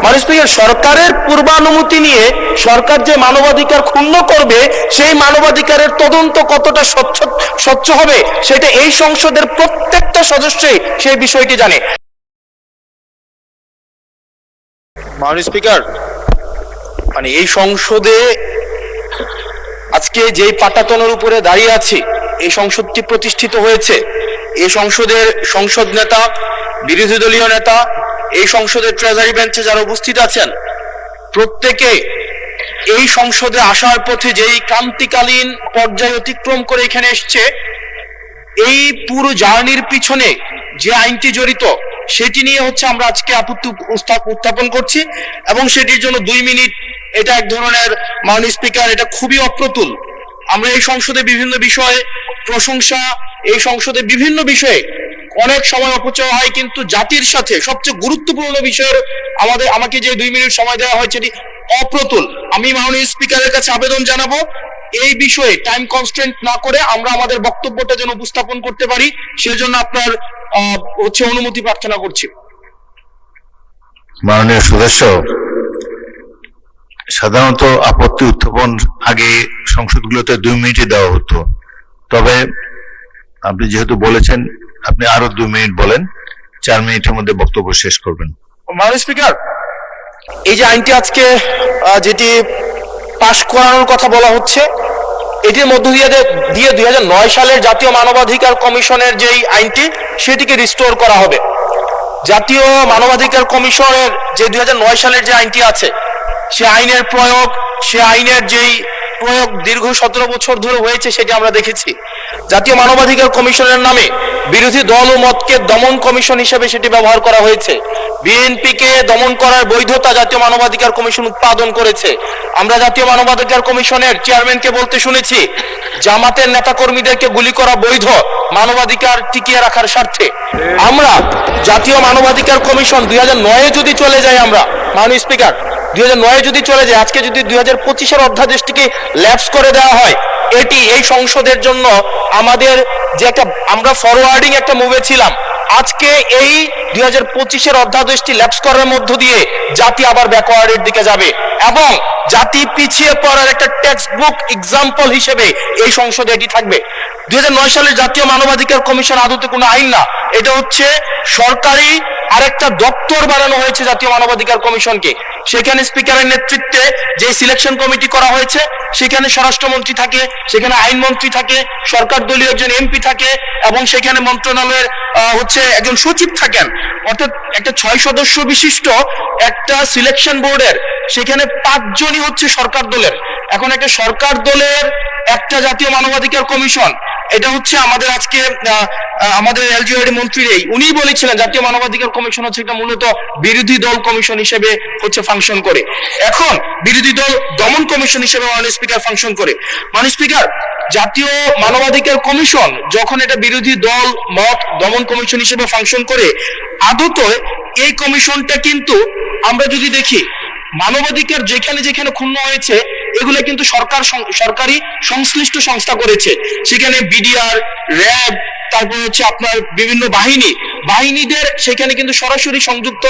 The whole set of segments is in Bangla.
মাননীয় স্পিকার, সরকারের পূর্বানুমতি নিয়ে সরকার যে মানবাধিকার ক্ষুণ্ণ করবে সেই মানবাধিকারের তদন্ত কতটা স্বচ্ছ হবে সেটা এই সংসদের প্রত্যেকটা সদস্যই সেই বিষয়টি জানে। মাননীয় স্পিকার, মানে এই সংসদে আজকে যেই পাটাতনের উপরে দাঁড়িয়ে আছি, এই সংসদটি প্রতিষ্ঠিত হয়েছে, এই সংসদের সংসদ নেতা, বিরোধী দলীয় নেতা, এই সংসদের ট্রেজারি বেঞ্চে যারা উপস্থিত আছেন, প্রত্যেকে এই সংসদে আসার পথে যেই ক্রান্তিকালীন পর্যায় অতিক্রম করে এখানে এসছে, এই পুরো জার্নির পিছনে যে আইনটি জড়িত সেটি নিয়ে হচ্ছে আমরা আজকে আপত্তি উত্থাপন করছি এবং সেটির জন্য 2 মিনিট, এটা এক ধরনের, মাননীয় স্পিকার, এটা খুবই অপ্রতুল। আমরা এই সংসদে বিভিন্ন বিষয়ে প্রশংসা, এই সংসদে বিভিন্ন বিষয়ে অনেক সময় অপচয় হয়, কিন্তু জাতির সাথে সবচেয়ে গুরুত্বপূর্ণ বিষয়ের আমাকে যে 2 মিনিট সময় দেওয়া হয়েছে এটি অপ্রতুল। আমি মাননীয় স্পিকারের কাছে আবেদন জানাবো এই বিষয়ে টাইম কনস্ট্রেন্ট না করে আমরা আমাদের বক্তব্যটা যেন উপস্থাপন করতে পারি, সেজন্য আপনার অনুমতি প্রার্থনা করছি। মাননীয় সদস্য, সাধারণত আপত্তি উত্থাপন আগে সংসদগুলোতে 2 মিনিটে দেওয়া হতো, তবে আপনি যেহেতু বলেছেন আপনি আরো 2 মিনিট বলেন, 4 মিনিটের মধ্যে বক্তব্য শেষ করবেন। মাননীয় স্পিকার, এই যে আইনটি আজকে যেটি পাশ করানোর কথা বলা হচ্ছে, এটির মধ্য দিয়ে 2009 সালের জাতীয় মানবাধিকার কমিশনের যেই আইনটি সেটিকে রিস্টোর করা হবে। জাতীয় মানবাধিকার কমিশনের যে 2009 সালের যে আইনটি আছে, সে আইনের প্রয়োগ, সে আইনের যেই প্রয়োগ দীর্ঘ 17 বছর ধরে হয়েছে সেটি আমরা দেখেছি। জাতীয় মানবাধিকার কমিশনের নামে বিরোধী দল ও মতকে দমন কমিশন হিসেবে সেটি ব্যবহার করা হয়েছে। বিএনপিকে দমন করার বৈধতা জাতীয় মানবাধিকার কমিশন উৎপাদন করেছে। আমরা জাতীয় মানবাধিকার কমিশনের চেয়ারম্যানকে বলতে শুনেছি জামাতের নেতাকর্মীদেরকে গুলি করা বৈধ মানবাধিকার টিকিয়ে রাখার স্বার্থে। আমরা জাতীয় মানবাধিকার কমিশন 2009-এ যদি চলে যাই, আমরা মাননীয় স্পিকার 2009-এ যদি চলে যায়, আজকে যদি 2025-এর অধ্যাদেশটিকে ল্যাপস করে দেওয়া হয়, এটি এই সংসদের জন্য আমাদের যে একটা, আমরা ফরওয়ার্ডিং একটা মুভে ছিলাম, আজকে এই 2025-এর অধ্যাদেশটি ল্যাপস করার মধ্য দিয়ে জাতি আবার ব্যাকওয়ার্ডের দিকে যাবে এবং জাতি পিছিয়ে পড়ার একটা টেক্সট বুক এক্সাম্পল হিসেবে এই সংসদে এটি থাকবে। 2009 সালের জাতীয় মানবাধিকার কমিশন আদতে কোনো আইন না, এটা হচ্ছে সরকারি আরেকটা দপ্তর বানানো হয়েছে জাতীয় মানবাধিকার কমিশনকে। সেখানে স্পিকারের নেতৃত্বে যে সিলেকশন কমিটি করা হয়েছে, সেখানে স্বরাষ্ট্রমন্ত্রী থাকে, সেখানে আইনমন্ত্রী থাকে, সরকার দলীয় একজন এমপি থাকে এবং সেখানে মন্ত্রণালয়ের একজন সচিব থাকেন। অর্থাৎ একটা 6 সদস্য বিশিষ্ট একটা সিলেকশন বোর্ডের সেখানে 5 জনই হচ্ছে সরকার দলের। এখন একটা সরকার দলের একটা জাতীয় মানবাধিকার কমিশন, এটা হচ্ছে আমাদের আজকে আমাদের এলজিওডি মন্ত্রী উনি বলেছিলেন জাতীয় মানবাধিকার কমিশন হচ্ছে একটা মূলত বিরোধী দল কমিশন হিসেবে হচ্ছে ফাংশন করে, এখন বিরোধী দল দমন কমিশন হিসেবে মাননীয় স্পিকার ফাংশন করে। মাননীয় স্পিকার, জাতীয় মানবাধিকার কমিশন যখন এটা বিরোধী দল মত দমন কমিশন হিসেবে ফাংশন করে, আদত এই কমিশনটা কিন্তু আমরা যদি দেখি মানবাধিকার যেখানে যেখানে ক্ষুণ্ণ হয়েছে এগুলো কিন্তু সরকারি সংশ্লিষ্ট সংস্থা করেছে। সেখানে বিডিআর, র্যাব, তারপর হচ্ছে আপনার বিভিন্ন বাহিনীদের সেখানে কিন্তু সরাসরি সংযুক্ত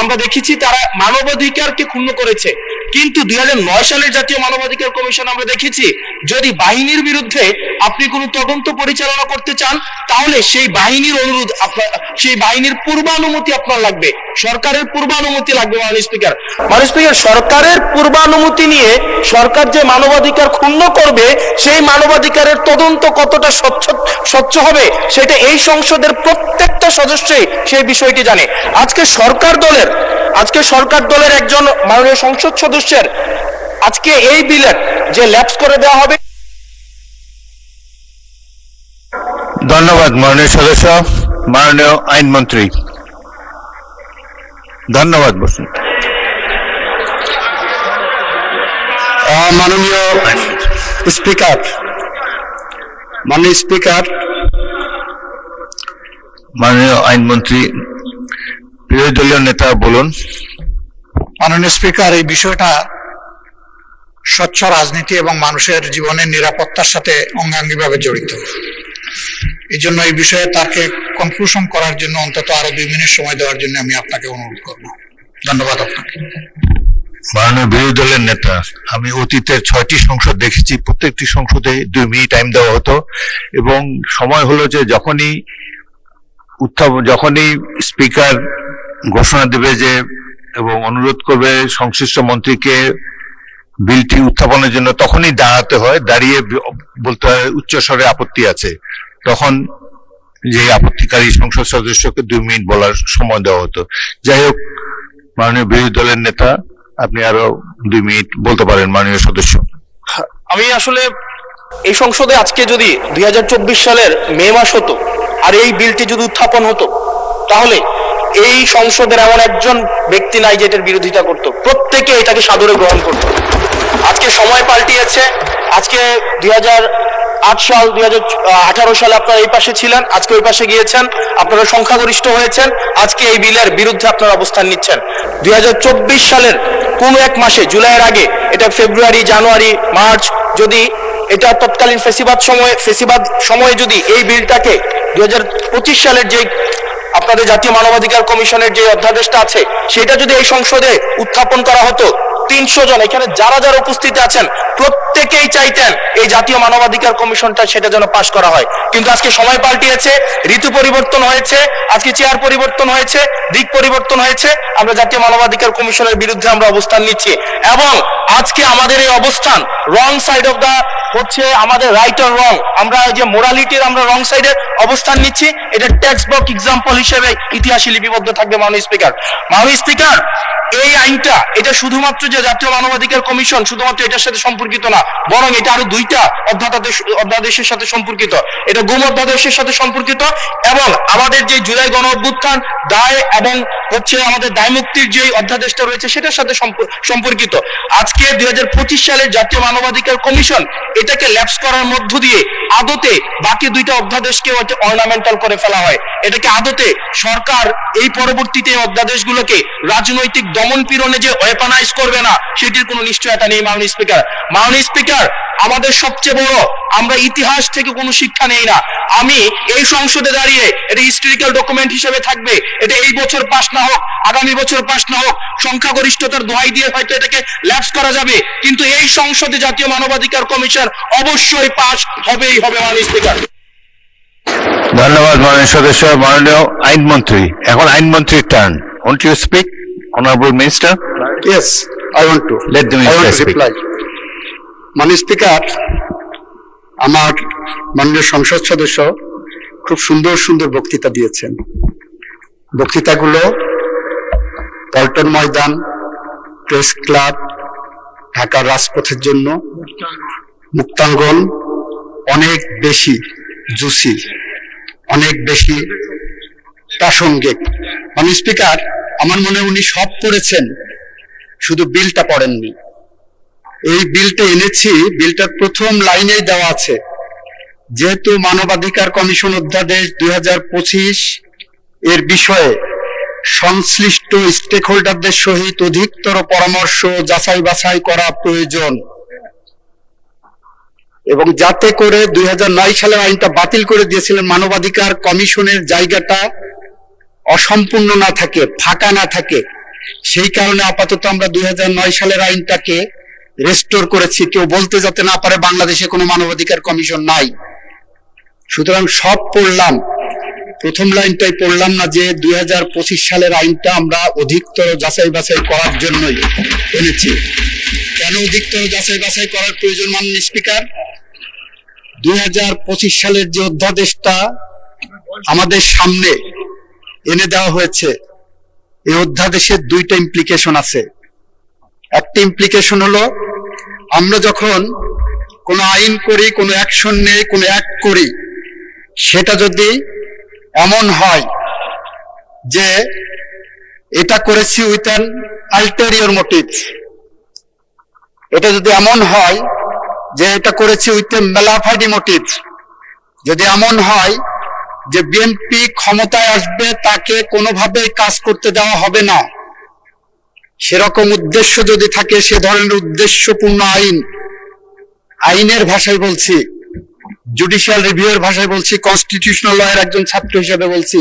আমরা দেখেছি, তারা মানবাধিকারকে ক্ষুণ্ণ করেছে। কিন্তু 2009 সালের জাতীয় মানবাধিকার কমিশন আমরা দেখেছি যদি বাহিনীর বিরুদ্ধে আপনি কোনো তদন্ত পরিচালনা করতে চান, তাহলে সেই বাহিনীর অনুরোধ, সেই বাহিনীর পূর্বানুমতি আপনার লাগবে, সরকারের পূর্বানুমতি লাগবে। মাননীয় স্পিকার, সরকারের পূর্বানুমতি নিয়ে সরকার যে মানবাধিকার ক্ষুণ্ণ করবে সেই মানবাধিকারের তদন্ত কতটা স্বচ্ছ হবে সেটা এই সংসদের প্রত্যেকটা সদস্যই সেই বিষয়টি জানে। আজকে সরকার দলের একজন মাননীয় সংসদ সদস্যের আজকে এই বিলের যে ল্যাপস করে দেওয়া হবে। ধন্যবাদ মাননীয় সদস্য। মাননীয় আইনমন্ত্রী, ধন্যবাদ। বসুন। মাননীয় স্পিকার, মাননীয় আইনমন্ত্রী, বিরোধী দলীয় নেতা বলুন। মাননীয় স্পিকার, এই বিষয়টা স্বচ্ছ রাজনীতি এবং মানুষের জীবনের নিরাপত্তার সাথে অঙ্গাঙ্গিভাবে জড়িত। এই জন্য এই বিষয়ে তাকে কনক্লুশন করার জন্য অন্তত আরো 2 মিনিট সময় দেওয়ার জন্য আমি আপনাকে অনুরোধ করব। ধন্যবাদ আপনাকে। মাননীয় বিরোধী দলের নেতা, আমি অতীতের 6টি সংসদ দেখেছি, প্রত্যেকটি সংসদে 2 মিনিট টাইম দেওয়া হতো এবং সময় হলো যে যখনই স্পিকার ঘোষণা দেবে যে এবং অনুরোধ করবে সংশ্লিষ্ট মন্ত্রীকে বিলটি উত্থাপনের জন্য, তখনই দাঁড়াতে হয়, দাঁড়িয়ে বলতে হয় উচ্চস্বরে আপত্তি আছে। তখন যে আপত্তিকারী সংসদ সদস্যকে 2 মিনিট বলার সময় দেওয়া হতো। যাই হোক, মাননীয় বিরোধী দলের নেতা, আপনি আরো 2 মিনিট বলতে পারেন মাননীয় সদস্য। আমি আসলে এই সংসদে আজকে যদি 2024 সালের মে মাস হতো আর এই বিলটি যদি উত্থাপন হতো, তাহলে এই সংসদের এমন একজন ব্যক্তি নাই যে এটার বিরোধিতা করত, প্রত্যেকে এটাকে সাদরে গ্রহণ করত। আজকে সময় পাল্টিয়েছে। আজকে 2008 সাল, 2018 সালে আপনারা এই পাশে ছিলেন, আজকে ওই পাশে গিয়েছেন, আপনারা সংখ্যাগরিষ্ঠ হয়েছেন, আজকে এই বিলের বিরুদ্ধে আপনারা অবস্থান নিচ্ছেন। 2024 সালের কোন এক মাসে, জুলাইয়ের আগে, এটা ফেব্রুয়ারি, জানুয়ারি, মার্চ, যদি এটা তৎকালীন ফেসিবাদ সময়ে যদি এই বিলটাকে 2025 সালের যে আপনাদের জাতীয় মানবাধিকার কমিশনের যে অধ্যাদেশটা আছে সেটা যদি এই সংসদে উত্থাপন করা হতো, 300 জন এখানে যারা যারা উপস্থিত আছেন প্রত্যেকেই চাইতেন এই জাতীয় মানবাধিকার কমিশনটা সেটা যেন পাশ করা হয়। কিন্তু আজকে সময় পাল্টিয়েছে, ঋতু পরিবর্তন হয়েছে, আজকে চেয়ার পরিবর্তন হয়েছে, দিক পরিবর্তন হয়েছে, আমরা জাতীয় মানবাধিকার কমিশনের বিরুদ্ধে আমরা অবস্থান নিচ্ছি। এবং আজকে আমাদের এই অবস্থান রং সাইড অফ দা হচ্ছে আমাদের রাইট অর রং, আমরা যে মোরালিটির আমরা রং সাইডে অবস্থান নিচ্ছি, এটা টেক্সট বুক এক্সাম্পল হিসেবে ইতিহাসে লিপিবদ্ধ থাকবে। মাননীয় স্পিকার, এই আইনটা এটা শুধুমাত্র যে জাতীয় মানবাধিকার কমিশন শুধুমাত্র এটার সাথে সম্পর্কিত না, বরং এটা আরো 2টা অধ্যাদেশের সাথে সম্পর্কিত। এটা গুম অধ্যাদেশের সাথে সম্পর্কিত এবং আমাদের যে জুলাই গণ অভ্যুত্থান দায় এবং হচ্ছে আমাদের দায় মুক্তির যে অধ্যাদেশটা রয়েছে সেটার সাথে সম্পর্কিত। আজকে 2025 সালের জাতীয় মানবাধিকার কমিশন এটাকে ল্যাপস করার মধ্য দিয়ে আদতে বাকি 2টা অধ্যাদেশকে অর্নামেন্টাল করে ফেলা হয়। এটাকে আদতে সরকার এই পরবর্তীতে অধ্যাদেশগুলোকে রাজনৈতিক দমন পীড়নে যে ওয়েপনাইজ করবে না সেটির কোনো নিশ্চয়তা নেই। মাননীয় স্পিকার, আমাদের সবচেয়ে বড়, আমরা ইতিহাস থেকে কোনো শিক্ষা নেই না। আমি এই সংসদে দাঁড়িয়ে, এটা হিস্টোরিক্যাল ডকুমেন্ট হিসেবে থাকবে, এটা এই বছর পাস না হোক, আগামী বছর পাস না হোক, সংখ্যাগরিষ্ঠতার দোহাই দিয়ে হয়তো এটাকে ল্যাপস করা যাবে, কিন্তু এই সংসদে জাতীয় মানবাধিকার কমিশন অবশ্যই পাস হবেই হবে। মাননীয় স্পিকার, ধন্যবাদ মাননীয় সদস্য। মাননীয় আইনমন্ত্রী, এখন আইনমন্ত্রীর turn. Won't you speak, honourable minister? Yes, I want to. Let the I minister want to speak. reply. মাননীয় স্পিকার, আমার মাননীয় সংসদ সদস্য খুব সুন্দর সুন্দর বক্তৃতা দিয়েছেন। বক্তৃতাগুলো পল্টন ময়দান, প্রেস ক্লাব, ঢাকার রাজপথের জন্য, মুক্তাঙ্গন অনেক বেশি জুসি, অনেক বেশি প্রাসঙ্গিক। মাননীয় স্পিকার, আমার মনে হয় উনি সব পড়েছেন, শুধু বিলটা পড়েননি। এই বিলটা এনেছি, বিলটার প্রথম লাইনেই দেওয়া আছে, যেহেতু মানবাধিকার কমিশন অধ্যাদেশ 2025 এর বিষয়ে সংশ্লিষ্ট স্টেক হোল্ডারদের সহিত অধিকতর পরামর্শ যাচাই বাছাই করা প্রয়োজন এবং যাতে করে 2009 সালের আইনটা বাতিল করে দিয়েছিলেন, মানবাধিকার কমিশনের জায়গাটা অসম্পূর্ণ না থাকে, ফাঁকা না থাকে, সেই কারণে আপাতত আমরা 2009 সালের আইনটাকে রেস্টোর করেছি, কেউ বলতে যাতে না পারে বাংলাদেশে কোনো মানবাধিকার কমিশন নাই। সুতরাং সব পড়লাম, প্রথম লাইনটাই পড়লাম না যে 2025 সালের আইনটা আমরা অধিকতর যাচাই বাছাই করার জন্যই এনেছি। কেন অধিকতর যাচাই বাছাই করার প্রয়োজন মাননীয় স্পিকার? 2025 সালের যে অধ্যাদেশটা আমাদের সামনে এনে দেওয়া হয়েছে, এই অধ্যাদেশের 2টা ইমপ্লিকেশন আছে। একটা ইমপ্লিকেশন হলো, আমরা যখন কোনো আইন করি, কোনো অ্যাকশন নেই, কোনো অ্যাক্ট করি, সেটা যদি এমন হয় যে এটা করেছি উইথ অ্যান আলটেরিয়র মোটিভ, এটা যদি এমন হয় যে এটা করেছি উইথ এ মেলাফাইডি মোটিভ, যদি এমন হয় যে বিএনপি ক্ষমতায় আসবে তাকে কোনোভাবে কাজ করতে দেওয়া হবে না, সেরকম উদ্দেশ্য যদি থাকে, সে ধরনের উদ্দেশ্যপূর্ণ আইন, আইনের ভাষায় বলছি, জুডিশিয়াল রিভিউয়ের ভাষায় বলছি, কনস্টিটিউশনাল ল এর একজন ছাত্র হিসেবে বলছি,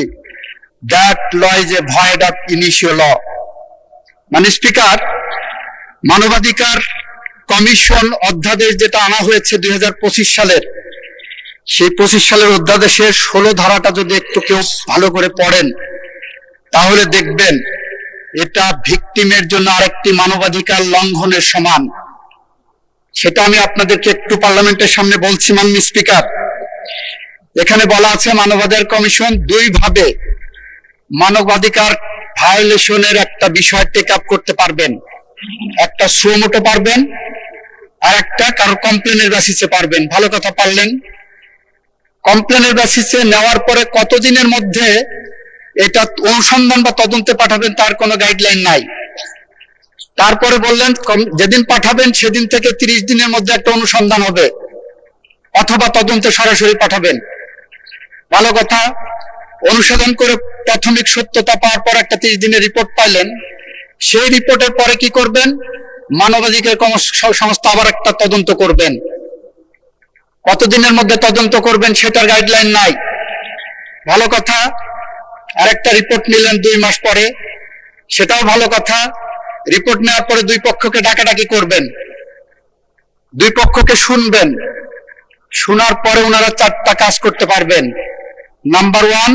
that law is a void of initial law. মানে স্পিকার, মানবাধিকার কমিশন অধ্যাদেশ যেটা আনা হয়েছে 2025 সালের, সেই 25 সালের অধ্যাদেশের 16 ধারাটা যদি একটু কেউ ভালো করে পড়েন তাহলে দেখবেন এটা ভিকটিমের জন্য আরেকটি মানবাধিকার লঙ্ঘনের সমান। সেটা আমি আপনাদেরকে একটু পার্লামেন্টের সামনে বলছি। মাননীয় স্পিকার, এখানে বলা আছে মানবাধিকার কমিশন দুই ভাবে মানবাধিকার ভায়োলেশনের একটা বিষয় টেক আপ করতে পারবেন। একটা সুমোটো পারবেন, আর একটা কারো কমপ্লেনের বেসিসে পারবেন। ভালো কথা পারলেন। কমপ্লেনের বেসিসে নেওয়ার পরে কতদিনের মধ্যে এটা অনুসন্ধান বা তদন্তে পাঠাবেন তার কোনো গাইডলাইন নাই। তারপরে বললেন যেদিন পাঠাবেন সেদিন থেকে 30 দিনের মধ্যে একটা অনুসন্ধান হবে, অথবা তদন্তে সরাসরি পাঠাবেন। ভালো কথা। অনুসন্ধান করে প্রাথমিক সত্যতা পাওয়ার পর একটা 30 দিনের রিপোর্ট পাইলেন। সেই রিপোর্টের পরে কি করবেন? মানবাধিকার সংস্থা আবার একটা তদন্ত করবেন। কতদিনের মধ্যে তদন্ত করবেন সেটার গাইডলাইন নাই। ভালো কথা। আরেকটা রিপোর্ট নিলেন 2 মাস পরে, সেটাও ভালো কথা। রিপোর্ট নেওয়ার পরে দুই পক্ষকে ডাকাডাকি করবেন, দুই পক্ষকে শুনবেন। শোনার পরে ওনারা 4টা কাজ করতে পারবেন। নাম্বার 1,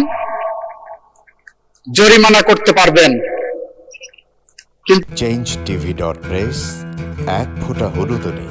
জরিমানা করতে পারবেন। change tv.press এক ফোঁটা হলুদ নেই।